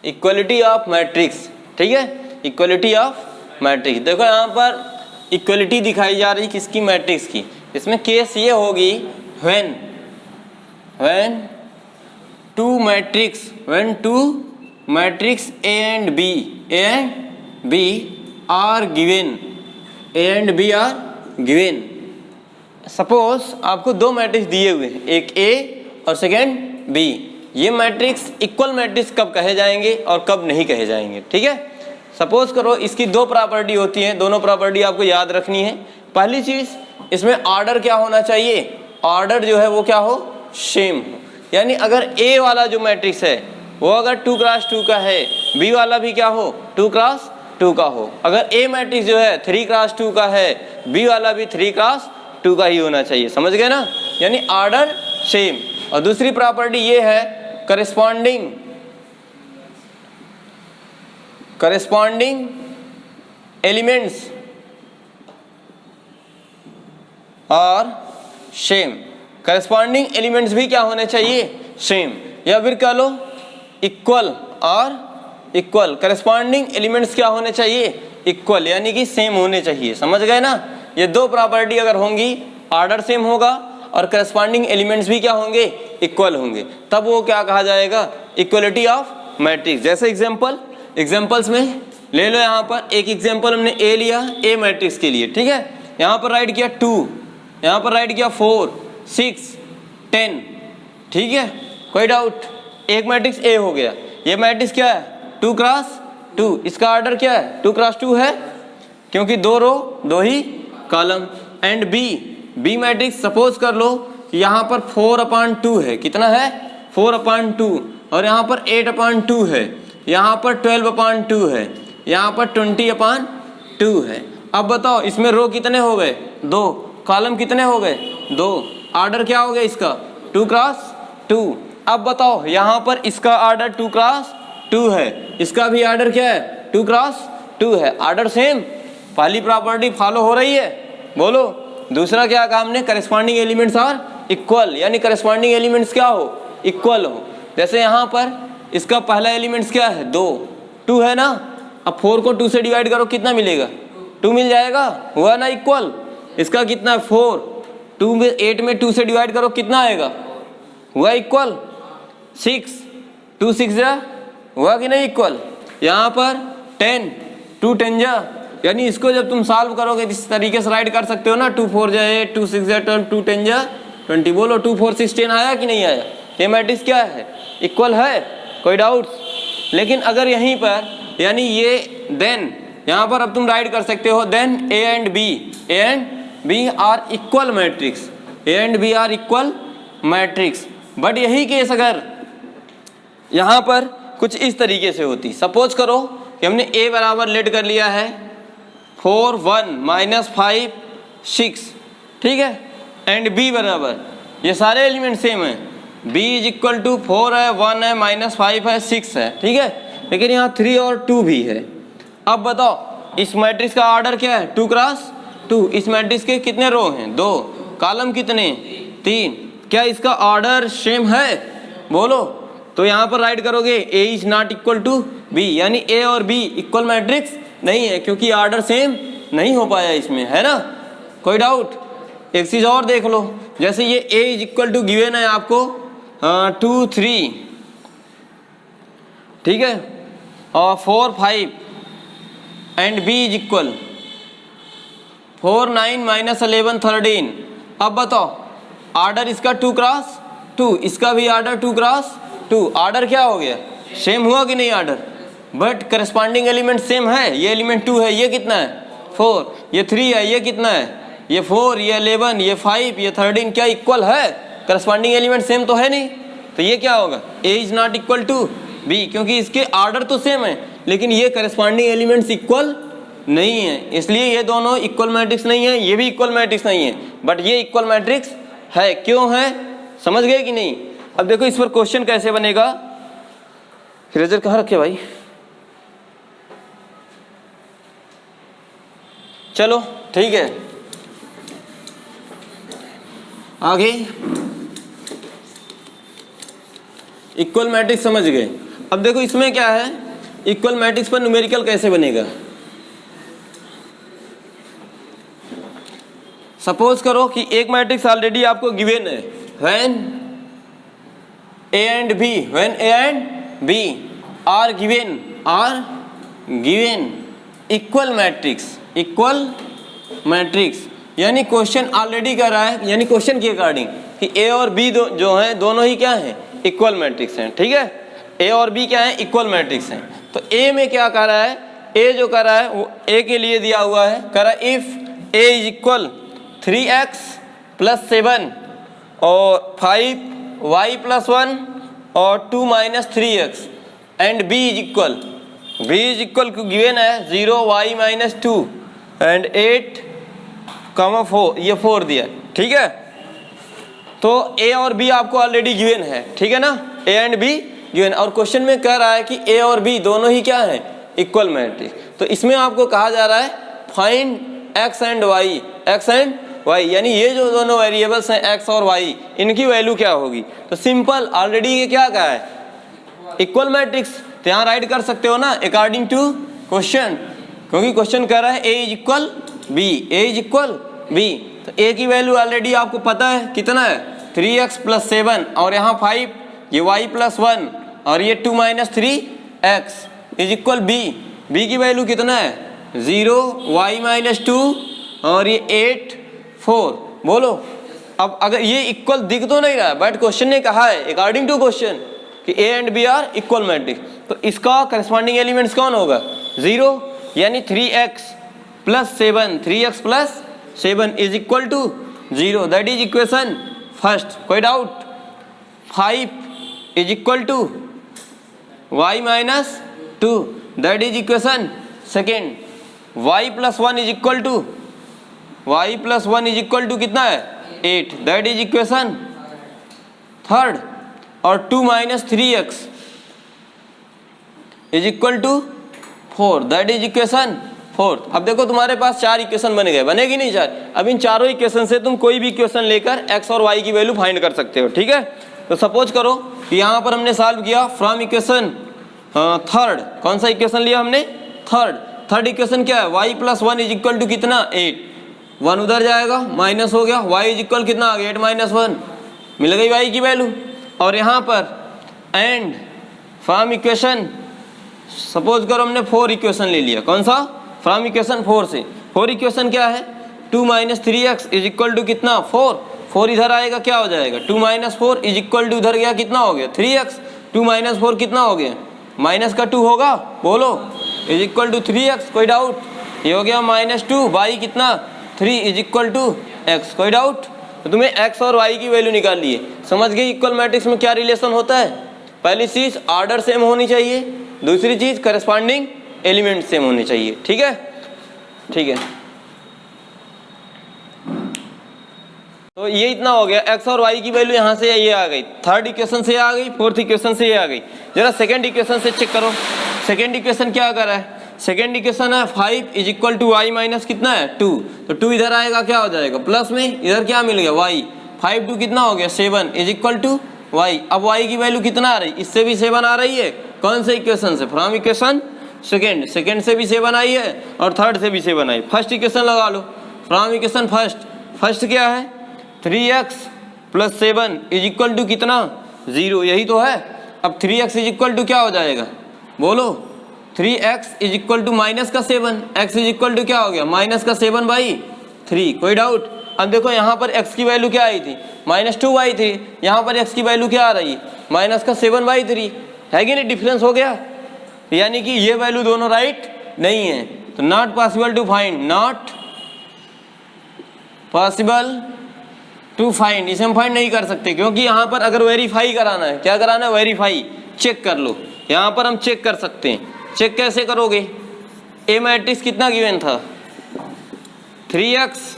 Equality of matrix, ठीक है, equality of matrix. देखो यहाँ पर इक्वलिटी दिखाई जा रही किसकी, मैट्रिक्स की। इसमें केस ये होगी when two matrix A and B are given. Suppose आपको दो मैट्रिक्स दिए हुए हैं, एक ए और सेकेंड बी। ये मैट्रिक्स इक्वल मैट्रिक्स कब कहे जाएंगे और कब नहीं कहे जाएंगे, ठीक है। सपोज करो इसकी दो प्रॉपर्टी होती हैं, दोनों प्रॉपर्टी आपको याद रखनी है। पहली चीज, इसमें ऑर्डर क्या होना चाहिए, ऑर्डर जो है वो क्या हो, सेम हो। यानी अगर ए वाला जो मैट्रिक्स है वो अगर 2x2 का है, बी वाला भी क्या हो, 2x2 का हो। अगर ए मैट्रिक्स जो है 3x2 का है, बी वाला भी 3x2 का ही होना चाहिए, समझ गए ना, यानी ऑर्डर सेम। और दूसरी प्रॉपर्टी ये है करस्पॉन्डिंग एलिमेंट्स और सेम। करस्पॉन्डिंग एलिमेंट्स भी क्या होने चाहिए, सेम, या फिर कह लो इक्वल और इक्वल। करस्पॉन्डिंग एलिमेंट्स क्या होने चाहिए, इक्वल, यानी कि सेम होने चाहिए, समझ गए ना। ये दो प्रॉपर्टी अगर होंगी, ऑर्डर सेम होगा और करस्पॉन्डिंग एलिमेंट्स भी क्या होंगे, इक्वल होंगे, तब वो क्या कहा जाएगा, इक्वलिटी ऑफ मैट्रिक्स। जैसे एग्जाम्पल्स में ले लो, यहाँ पर एक एग्जाम्पल हमने ए लिया, ए मैट्रिक्स के लिए, ठीक है। यहाँ पर राइट किया 2, यहाँ पर राइट किया 4, 6, 10, ठीक है, कोई डाउट। एक मैट्रिक्स ए हो गया, ये मैट्रिक्स क्या है, 2x2, इसका ऑर्डर क्या है, 2x2 है, क्योंकि दो रो दो ही column. And B matrix suppose कर लो कि यहाँ पर 4/2 है, कितना है, 4/2, और यहाँ पर 8/2 है, यहाँ पर 12/2 है, यहाँ पर 20/2 है। अब बताओ इसमें रो कितने हो गए, 2, कॉलम कितने हो गए, 2, ऑर्डर क्या हो गया इसका, 2x2। अब बताओ यहाँ पर इसका ऑर्डर 2x2 है, इसका भी ऑर्डर क्या है, 2x2 है, ऑर्डर सेम। पहली प्रॉपर्टी फॉलो हो रही है, बोलो। दूसरा क्या काम ने, करस्पॉन्डिंग एलिमेंट्स और इक्वल, यानी करस्पॉन्डिंग एलिमेंट्स क्या हो, इक्वल हो। जैसे यहाँ पर इसका पहला एलिमेंट्स क्या है, 2 है ना। अब 4 को 2 से डिवाइड करो, कितना मिलेगा, 2 मिल जाएगा, हुआ ना इक्वल। इसका कितना है 4, 2 में 8 में 2 से डिवाइड करो, कितना आएगा, हुआ इक्वल। 6, 2 6 जा, हुआ कि नहीं इक्वल। यहाँ पर 10, 2 10 जा, यानी इसको जब तुम सॉल्व करोगे इस तरीके से राइट कर सकते हो ना, 2 4 जा 8, 2 6 जा 12, 2 10 जा 20। बोलो 2 4 6 10 आया कि नहीं आया, ये मैट्रिक्स क्या है, इक्वल है, कोई डाउट। लेकिन अगर यहीं पर, यानी ये देन यहाँ पर अब तुम राइट कर सकते हो, then A and B are equal matrix, A and B are equal matrix. But यही केस अगर यहाँ पर कुछ इस तरीके से होती, सपोज करो कि हमने ए बराबर लेट कर लिया है 4 1 -5 6, ठीक है, एंड बी बराबर, ये सारे एलिमेंट सेम है, b इज इक्वल टू 4 है, 1 है, -5 है, 6 है, ठीक है, लेकिन यहाँ 3 और 2 भी है। अब बताओ इस मैट्रिक्स का ऑर्डर क्या है, 2x2। इस मैट्रिक्स के कितने रो हैं, 2, कॉलम कितने, 3। क्या इसका ऑर्डर सेम है, बोलो। तो यहाँ पर राइट करोगे a is not equal to b, यानी a और b इक्वल मैट्रिक्स नहीं है, क्योंकि ऑर्डर सेम नहीं हो पाया इसमें, है ना, कोई डाउट। एक चीज और देख लो, जैसे ये a is equal to given है आपको 2 3, ठीक है, और 4 5, एंड b इज इक्वल 4 9 -11 13। अब बताओ ऑर्डर इसका 2x2, इसका भी ऑर्डर 2x2, ऑर्डर क्या हो गया, सेम हुआ कि नहीं order. But corresponding element same है, ये एलिमेंट 2 है, ये कितना है 4, ये 3 है, ये कितना है, ये 4, ये 11, ये 5, ये 13, क्या इक्वल है, करस्पॉन्डिंग एलिमेंट सेम तो है नहीं। तो ये क्या होगा, a is not equal to b, क्योंकि इसके ऑर्डर तो सेम है, लेकिन ये करस्पॉन्डिंग एलिमेंट्स इक्वल नहीं है, इसलिए ये दोनों इक्वल मैट्रिक्स नहीं है, ये भी इक्वल मैट्रिक्स नहीं है, बट ये इक्वल मैट्रिक्स है। क्यों है, समझ गए कि नहीं। अब देखो इस पर क्वेश्चन कैसे बनेगा, इरेजर कहाँ रखे भाई, चलो ठीक है, आगे इक्वल मैट्रिक्स समझ गए। अब देखो इसमें क्या है, इक्वल मैट्रिक्स पर न्यूमेरिकल कैसे बनेगा। सपोज करो कि एक मैट्रिक्स ऑलरेडी आपको गिवन है, when A and B, when A and B are given equal matrix, यानी क्वेश्चन ऑलरेडी कर रहा है, यानी क्वेश्चन के अकॉर्डिंग कि ए और बी जो है दोनों ही क्या है, इक्वल मैट्रिक्स हैं। ठीक है, ए और बी क्या है, इक्वल मैट्रिक्स हैं। तो ए में क्या कर रहा है, ए जो कर रहा है वो ए के लिए दिया हुआ है, कर रहा है if A is equal 3x + 7 और 5y + 1 और 2 - 3x and b is equal given है 0y - 2 एंड 8, 4, ये 4 दिया। ठीक है, तो a और b आपको ऑलरेडी गिवन है। ठीक है ना, a एंड b गिवन, और क्वेश्चन में कह रहा है कि a और b दोनों ही क्या है, इक्वल मैट्रिक्स। तो इसमें आपको कहा जा रहा है फाइंड x एंड y, यानी ये जो दोनों वेरिएबल्स हैं x और y, इनकी वैल्यू क्या होगी। तो सिंपल, ऑलरेडी ये क्या कहा है, इक्वल मैट्रिक्स, तो यहाँ राइट कर सकते हो ना अकॉर्डिंग टू क्वेश्चन, क्योंकि क्वेश्चन कह रहा है a इज इक्वल b, तो a की वैल्यू ऑलरेडी आपको पता है कितना है, 3x + 7 और यहाँ 5, ये y + 1 और ये 2 - 3x इज इक्वल b की वैल्यू कितना है, 0y - 2 और ये 8, 4। बोलो अब अगर ये इक्वल दिख तो नहीं रहा है, बट क्वेश्चन ने कहा है अकॉर्डिंग टू क्वेश्चन कि A and B are equal matrix, तो इसका करस्पॉन्डिंग एलिमेंट्स कौन होगा, 0, यानी 3x + 7 is equal to 0, that is equation first, कोई doubt. 5 is equal to y - 2, that is equation second. y + 1 is equal to कितना है, 8, that is equation third. और 2 - 3x is equal to 4, that is equation fourth. अब देखो तुम्हारे पास 4 equation बन गए, बनेगी नहीं 4। अब इन चारों इक्वेशन से तुम कोई भी इक्वेशन लेकर x और y की वैल्यू फाइंड कर सकते हो। ठीक है, तो सपोज करो कि यहाँ पर हमने सॉल्व किया फ्रॉम इक्वेशन थर्ड, कौन सा इक्वेशन लिया हमने, थर्ड इक्वेशन क्या है, y + 1 इज इक्वल टू कितना, 8, 1 उधर जाएगा माइनस हो गया, y इज इक्वल कितना आ गया, 8 - 1, मिल गई y की वैल्यू। और यहाँ पर एंड फ्रॉम इक्वेशन, सपोज करो हमने 4 इक्वेशन ले लिया, कौन सा, फ्रॉम इक्वेशन 4 से। 4 इक्वेशन क्या है, 2 - 3x इज इक्वल टू कितना, 4 इधर आएगा क्या हो जाएगा, 2 - 4 इज इक्वल टू उधर गया कितना हो गया, 3x, 2 - 4 कितना हो गया, माइनस का 2 होगा, बोलो, इज इक्वल टू 3x, कोई डाउट, ये हो गया -2, y कितना 3 इज इक्वल टू x, कोई डाउट। तो तुम्हें x और y की वैल्यू निकाल लिए, समझ गए इक्वल मैट्रिक्स में क्या रिलेशन होता है। पहली चीज ऑर्डर सेम होनी चाहिए, दूसरी चीज करस्पॉन्डिंग एलिमेंट सेम होने चाहिए। ठीक है, तो ये इतना हो गया, x और y की वैल्यू यहाँ से ये आ गई, थर्ड इक्वेशन से आ गई, फोर्थ इक्वेशन से ये आ गई। जरा सेकंड इक्वेशन से चेक करो, सेकंड इक्वेशन क्या कर रहा है, सेकंड इक्वेशन है 5 is equal to y minus कितना है 2, तो 2 इधर आएगा क्या हो जाएगा, प्लस में इधर क्या मिल गया y, 5 2 कितना हो गया 7 इज इक्वल टू y। अब y की वैल्यू कितना आ रही, इससे भी 7 आ रही है, कौन से इक्वेशन से, फ्रॉम इक्वेशन सेकंड से भी 7 आई है और थर्ड से भी 7 आई। फर्स्ट इक्वेशन लगा लो, फ्रॉम इक्वेशन फर्स्ट क्या है, 3x + 7 इज इक्वल टू कितना 0, यही तो है। अब 3x इज इक्वल टू क्या हो जाएगा, बोलो, 3x is equal to -7, x is equal to क्या हो गया -7/3, कोई डाउट। अब देखो यहाँ पर x की वैल्यू क्या आई थी, -2/3, यहाँ पर x की वैल्यू क्या आ रही है, -7/3, है कि नहीं, डिफरेंस हो गया, यानी कि ये वैल्यू दोनों राइट नहीं है। तो नॉट पॉसिबल टू फाइंड, इसे हम फाइंड नहीं कर सकते, क्योंकि यहाँ पर अगर वेरीफाई कराना है, क्या कराना है, वेरीफाई, चेक कर लो। यहाँ पर हम चेक कर सकते हैं, चेक कैसे करोगे, ए मैट्रिक्स कितना गिवन था, 3x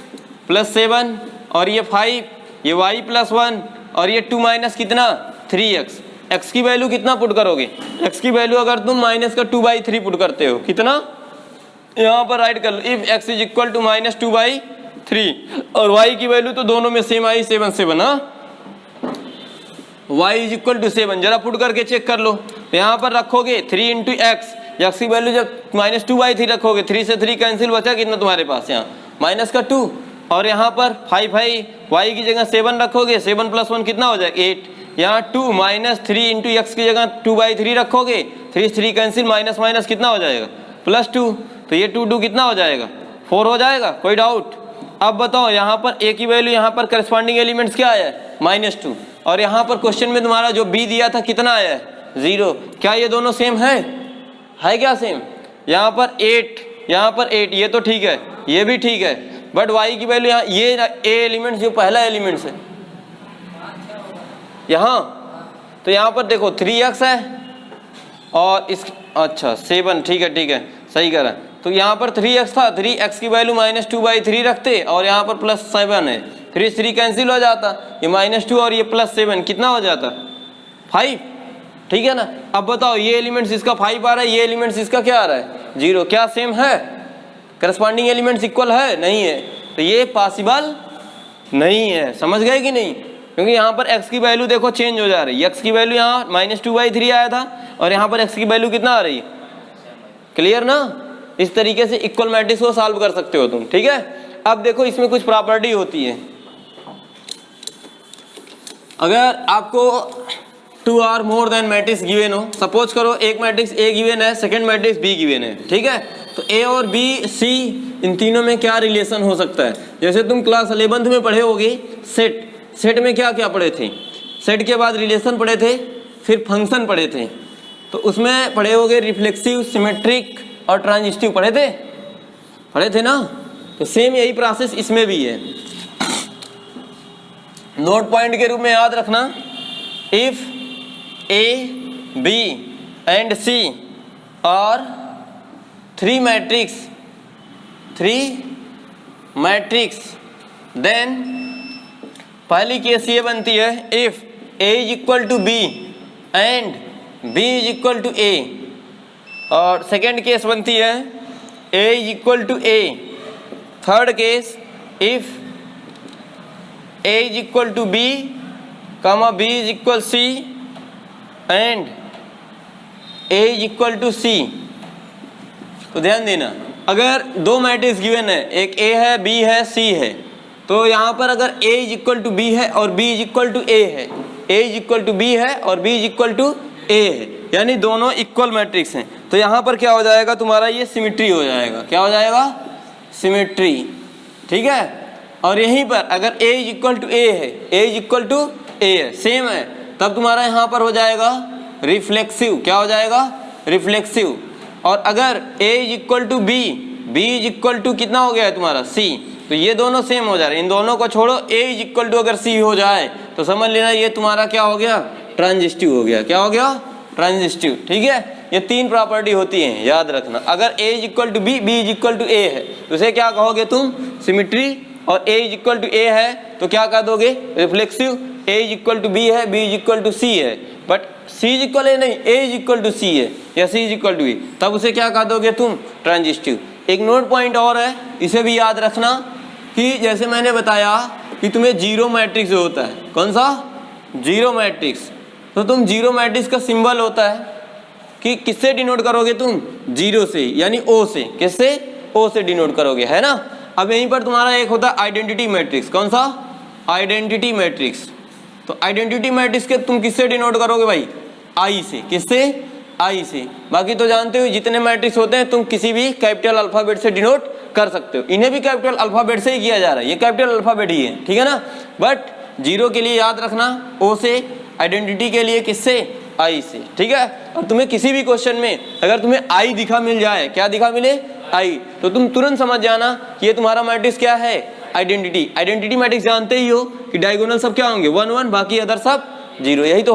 + 7 और ये 5, ये y + 1 और ये 2 माइनस कितना 3x, x की वैल्यू कितना पुट करोगे, x की वैल्यू अगर तुम -2/3 पुट करते हो, कितना, यहाँ पर राइट कर लो, if x is equal to -2/3 और y की वैल्यू तो दोनों में सेम आई 7 7, हाँ y इज इक्वल टू 7, जरा पुट करके चेक कर लो। तो यहाँ पर रखोगे 3 इंटू एक्स, एक्स की वैल्यू जब -2/3 रखोगे, 3 से 3 कैंसिल, बचा कितना तुम्हारे पास यहाँ -2, और यहाँ पर 5 है, y की जगह 7 रखोगे, 7 + 1 कितना हो जाएगा 8, यहाँ 2 -3 इंटू एक्स की जगह 2/3 रखोगे, 3 से 3 कैंसिल, माइनस कितना हो जाएगा +2, तो ये 2 कितना हो जाएगा 4 हो जाएगा, कोई डाउट। अब बताओ यहाँ पर a की वैल्यू, यहाँ पर करस्पॉन्डिंग एलिमेंट्स क्या आया है -2, और यहाँ पर क्वेश्चन में तुम्हारा जो b दिया था कितना आया है 0। क्या ये दोनों सेम है क्या सेम? यहाँ पर 8, यहाँ पर 8, ये तो ठीक है, ये भी ठीक है, बट y की वैल्यू यहाँ, ये a एलिमेंट्स जो पहला एलिमेंट्स है यहाँ, तो यहाँ पर देखो 3x है और इस, अच्छा 7, ठीक है सही कह रहा है। तो यहाँ पर 3x था, 3x की वैल्यू -2/3 रखते, और यहाँ पर +7 है, 3 से 3 कैंसिल हो जाता, ये -2 और ये +7 कितना हो जाता 5, ठीक है ना। अब बताओ ये एलिमेंट्स इसका 5 आ रहा है, ये एलिमेंट्स इसका क्या आ रहा है 0, क्या सेम है? करस्पॉन्डिंग एलिमेंट्स इक्वल है नहीं है? तो ये पॉसिबल नहीं है, समझ गए कि नहीं? क्योंकि यहाँ पर x की वैल्यू देखो चेंज हो जा रही है, x की वैल्यू यहाँ -2/3 आया था, और यहाँ पर x की वैल्यू कितना आ रही है, क्लियर ना। इस तरीके से इक्वल मैट्रिक्स को सॉल्व कर सकते हो तुम, ठीक है। अब देखो इसमें कुछ प्रॉपर्टी होती है, अगर आपको 2 और मोर देन मैट्रिक्स गिवन हो, सपोज करो एक मैट्रिक्स A गिवन है, सेकंड मैट्रिक्स B गिवन है, ठीक है, तो A और B C इन तीनों में क्या रिलेशन हो सकता है? जैसे तुम क्लास 11th में पढ़े होगे सेट में क्या क्या पढ़े थे, सेट के बाद रिलेशन पढ़े थे, फिर फंक्शन पढ़े थे, तो उसमें पढ़े होगे रिफ्लेक्सिव, सिमेट्रिक और ट्रांजिस्टिव पढ़े थे ना। तो सेम यही प्रोसेस इसमें भी है। नोट पॉइंट के रूप में याद रखना, if A, B and C और 3 मैट्रिक्स देन पहली केस ये बनती है if A is equal to B and B is equal to A, और सेकेंड केस बनती है A is equal to A, third case if A is equal to B, B is equal C and A is equal to C। तो ध्यान देना, अगर 2 matrix given है, एक A है, B है, C है, तो यहाँ पर अगर A is equal to B है और B is equal to A है, A is equal to B है और B is equal to A है, यानी दोनों इक्वल मैट्रिक्स हैं, तो यहाँ पर क्या हो जाएगा तुम्हारा, ये सिमेट्री हो जाएगा। क्या हो जाएगा? सिमेट्री, ठीक है। और यहीं पर अगर A is equal to A है, A is equal to A है, सेम है, तब तुम्हारा यहाँ पर हो जाएगा रिफ्लेक्सिव। क्या हो जाएगा? रिफ्लेक्सिव। और अगर A is equal to B, B is equal to कितना हो गया है तुम्हारा C, तो ये दोनों सेम हो जा रहे हैं, इन दोनों को छोड़ो, A इज इक्वल टू अगर C हो जाए तो समझ लेना ये तुम्हारा क्या हो गया, ट्रांजिस्टिव हो गया। क्या हो गया? ट्रांजिस्टिव, ठीक है। ये 3 प्रॉपर्टी होती हैं, याद रखना। अगर A is equal to B, B is equal to A है, तो उसे क्या कहोगे तुम? सिमेट्री। और A is equal to A है तो क्या कह दोगे? Reflexive. A is equal to B है, B is equal to C है, but C is equal A नहीं, A is equal to C है या C is equal to E, तब उसे क्या कह दोगे तुम? ट्रांजिस्टिव। एक नोट पॉइंट और है, इसे भी याद रखना कि जैसे मैंने बताया कि तुम्हें जीरो मैट्रिक्स जो होता है, कौन सा? Zero matrix. तो तुम जीरो मैट्रिक्स का सिंबल होता है कि किससे डिनोट करोगे तुम? जीरो से, यानी O से। किससे? O से डिनोट करोगे, है ना। अब यहीं पर तुम्हारा एक होता है आइडेंटिटी मैट्रिक्स। कौन सा? Identity matrix. तो आइडेंटिटी मैट्रिक्स के तुम किससे डिनोट करोगे भाई? I से। किससे? I से। बाकी तो जानते हो जितने मैट्रिक्स होते हैं तुम किसी भी कैपिटल अल्फाबेट से डिनोट कर सकते हो, इन्हें भी कैपिटल अल्फाबेट से ही किया जा रहा है, ये कैपिटल अल्फाबेट ही है, ठीक है ना। बट जीरो के लिए याद रखना O से, आइडेंटिटी के लिए किससे? I से, ठीक है। और तुम्हें किसी भी क्वेश्चन में अगर तुम्हें I दिखा मिल जाए, क्या दिखा मिले? I, तो तुम तुरंत समझ जाना कि ये तुम्हारा मैट्रिक्स क्या है? आइडेंटिटी। आइडेंटिटी मैट्रिक्स जानते ही हो कि डायगोनल सब क्या होंगे? 1 1, बाकी अदर सब 0। यही तो